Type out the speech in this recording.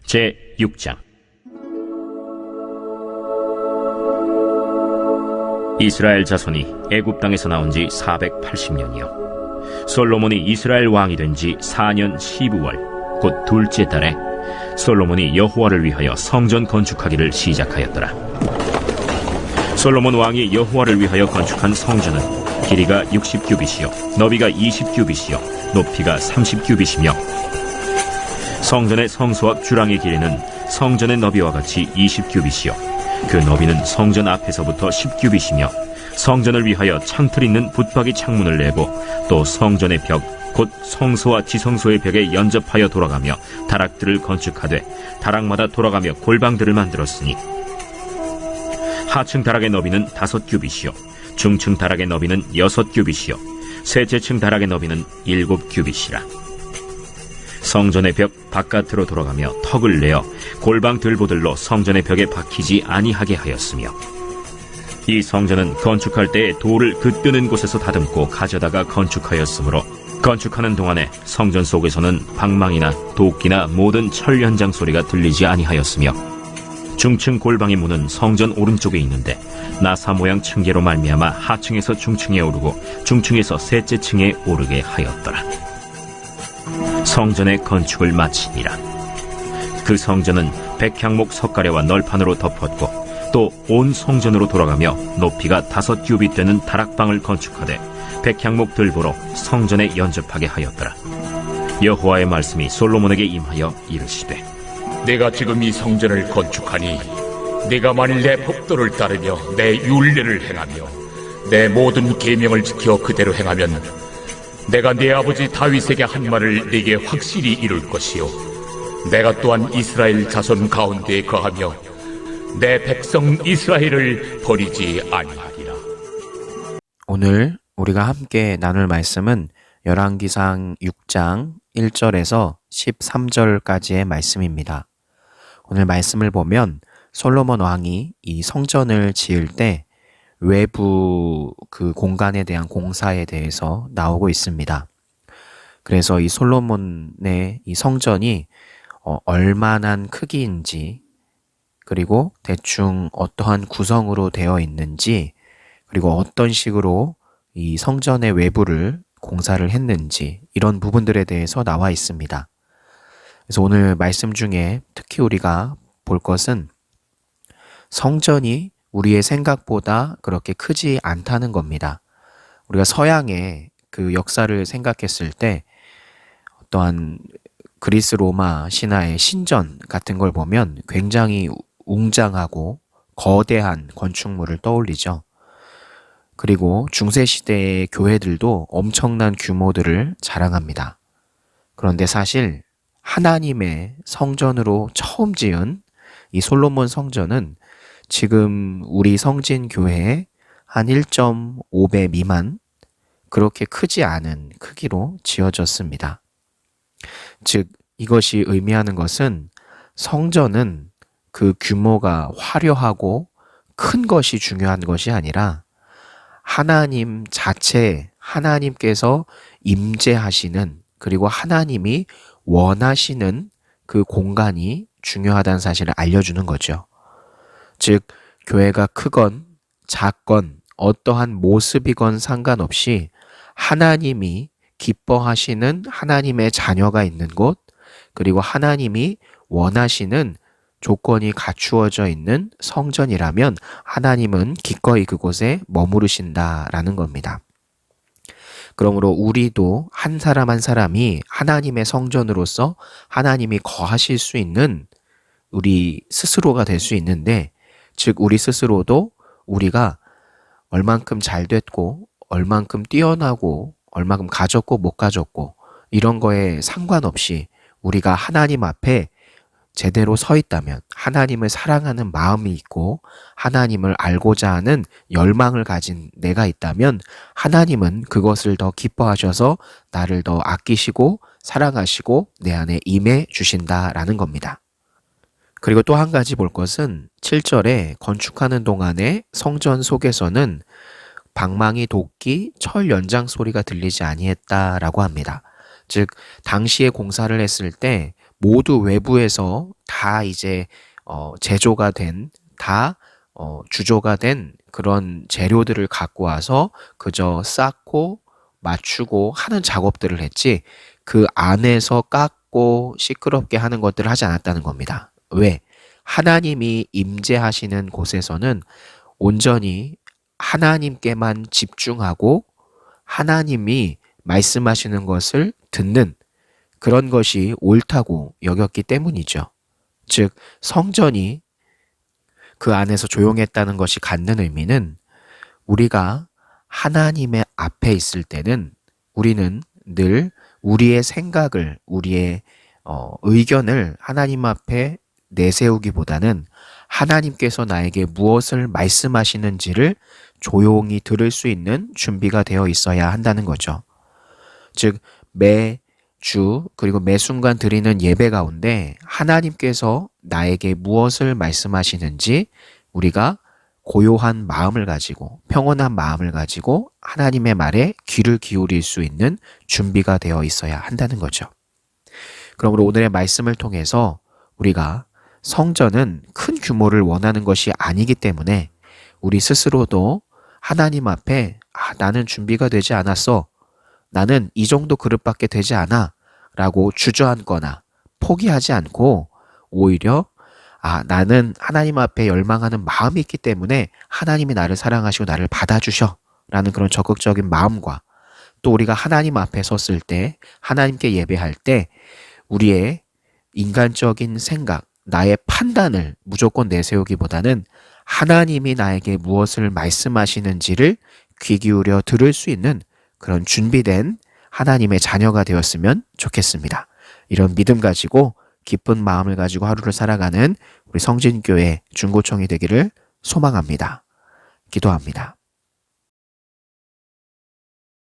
제6장. 이스라엘 자손이 애굽 땅에서 나온 지 480년이요 솔로몬이 이스라엘 왕이 된 지 4년 12월 곧 둘째 달에 솔로몬이 여호와를 위하여 성전 건축하기를 시작하였더라. 솔로몬 왕이 여호와를 위하여 건축한 성전은 길이가 60규빗이요 너비가 20규빗이요 높이가 30규빗이며 성전의 성소와 주랑의 길이는 성전의 너비와 같이 20규빗이요 그 너비는 성전 앞에서부터 10규빗이며 성전을 위하여 창틀 있는 붙박이 창문을 내고 또 성전의 벽 곧 성소와 지성소의 벽에 연접하여 돌아가며 다락들을 건축하되 다락마다 돌아가며 골방들을 만들었으니 하층 다락의 너비는 5규빗이요 중층 다락의 너비는 6규빗이요 셋째층 다락의 너비는 7규빗이라. 성전의 벽 바깥으로 돌아가며 턱을 내어 골방 들보들로 성전의 벽에 박히지 아니하게 하였으며 이 성전은 건축할 때에 돌을 그 뜨는 곳에서 다듬고 가져다가 건축하였으므로 건축하는 동안에 성전 속에서는 방망이나 도끼나 모든 철 현장 소리가 들리지 아니하였으며 중층 골방의 문은 성전 오른쪽에 있는데 나사 모양 층계로 말미암아 하층에서 중층에 오르고 중층에서 셋째 층에 오르게 하였더라. 성전의 건축을 마치니라. 그 성전은 백향목 석가래와 널판으로 덮었고 또 온 성전으로 돌아가며 높이가 5규빗 되는 다락방을 건축하되 백향목 들보로 성전에 연접하게 하였더라. 여호와의 말씀이 솔로몬에게 임하여 이르시되 내가 지금 이 성전을 건축하니 네가 만일 내 법도를 따르며 내 율례를 행하며 내 모든 계명을 지켜 그대로 행하면 내가 네 아버지 다윗에게 한 말을 네게 확실히 이룰 것이요 내가 또한 이스라엘 자손 가운데에 거하며 내 백성 이스라엘을 버리지 아니하리라. 오늘 우리가 함께 나눌 말씀은 열왕기상 6장 1절에서 13절까지의 말씀입니다. 오늘 말씀을 보면 솔로몬 왕이 이 성전을 지을 때 외부 그 공간에 대한 공사에 대해서 나오고 있습니다. 그래서 이 솔로몬의 이 성전이 얼마나 크기인지 그리고 대충 어떠한 구성으로 되어 있는지 그리고 어떤 식으로 이 성전의 외부를 공사를 했는지 이런 부분들에 대해서 나와 있습니다. 그래서 오늘 말씀 중에 특히 우리가 볼 것은 성전이 우리의 생각보다 그렇게 크지 않다는 겁니다. 우리가 서양의 그 역사를 생각했을 때 어떠한 그리스 로마 신화의 신전 같은 걸 보면 굉장히 웅장하고 거대한 건축물을 떠올리죠. 그리고 중세시대의 교회들도 엄청난 규모들을 자랑합니다. 그런데 사실 하나님의 성전으로 처음 지은 이 솔로몬 성전은 지금 우리 성진교회의 한 1.5배 미만 그렇게 크지 않은 크기로 지어졌습니다. 즉 이것이 의미하는 것은 성전은 그 규모가 화려하고 큰 것이 중요한 것이 아니라 하나님 자체, 하나님께서 임재하시는 그리고 하나님이 원하시는 그 공간이 중요하다는 사실을 알려주는 거죠. 즉 교회가 크건 작건 어떠한 모습이건 상관없이 하나님이 기뻐하시는 하나님의 자녀가 있는 곳 그리고 하나님이 원하시는 조건이 갖추어져 있는 성전이라면 하나님은 기꺼이 그곳에 머무르신다라는 겁니다. 그러므로 우리도 한 사람 한 사람이 하나님의 성전으로서 하나님이 거하실 수 있는 우리 스스로가 될 수 있는데 즉 우리 스스로도 우리가 얼만큼 잘 됐고 얼만큼 뛰어나고 얼만큼 가졌고 못 가졌고 이런 거에 상관없이 우리가 하나님 앞에 제대로 서 있다면 하나님을 사랑하는 마음이 있고 하나님을 알고자 하는 열망을 가진 내가 있다면 하나님은 그것을 더 기뻐하셔서 나를 더 아끼시고 사랑하시고 내 안에 임해 주신다라는 겁니다. 그리고 또 한 가지 볼 것은 7절에 건축하는 동안에 성전 속에서는 방망이, 도끼, 철 연장 소리가 들리지 아니했다라고 합니다. 즉 당시에 공사를 했을 때 모두 외부에서 다 이제 제조가 된, 다 주조가 된 그런 재료들을 갖고 와서 그저 쌓고 맞추고 하는 작업들을 했지 그 안에서 깎고 시끄럽게 하는 것들을 하지 않았다는 겁니다. 왜? 하나님이 임재하시는 곳에서는 온전히 하나님께만 집중하고 하나님이 말씀하시는 것을 듣는 그런 것이 옳다고 여겼기 때문이죠. 즉, 성전이 그 안에서 조용했다는 것이 갖는 의미는 우리가 하나님의 앞에 있을 때는 우리는 늘 우리의 생각을, 우리의 의견을 하나님 앞에 내세우기보다는 하나님께서 나에게 무엇을 말씀하시는지를 조용히 들을 수 있는 준비가 되어 있어야 한다는 거죠. 즉, 매주 그리고 매 순간 드리는 예배 가운데 하나님께서 나에게 무엇을 말씀하시는지 우리가 고요한 마음을 가지고 평온한 마음을 가지고 하나님의 말에 귀를 기울일 수 있는 준비가 되어 있어야 한다는 거죠. 그러므로 오늘의 말씀을 통해서 우리가 성전은 큰 규모를 원하는 것이 아니기 때문에 우리 스스로도 하나님 앞에 나는 준비가 되지 않았어. 나는 이 정도 그릇밖에 되지 않아. 라고 주저앉거나 포기하지 않고 오히려 나는 하나님 앞에 열망하는 마음이 있기 때문에 하나님이 나를 사랑하시고 나를 받아주셔. 라는 그런 적극적인 마음과 또 우리가 하나님 앞에 섰을 때 하나님께 예배할 때 우리의 인간적인 생각, 나의 판단을 무조건 내세우기보다는 하나님이 나에게 무엇을 말씀하시는지를 귀 기울여 들을 수 있는 그런 준비된 하나님의 자녀가 되었으면 좋겠습니다. 이런 믿음 가지고 기쁜 마음을 가지고 하루를 살아가는 우리 성진교회 중고청이 되기를 소망합니다. 기도합니다.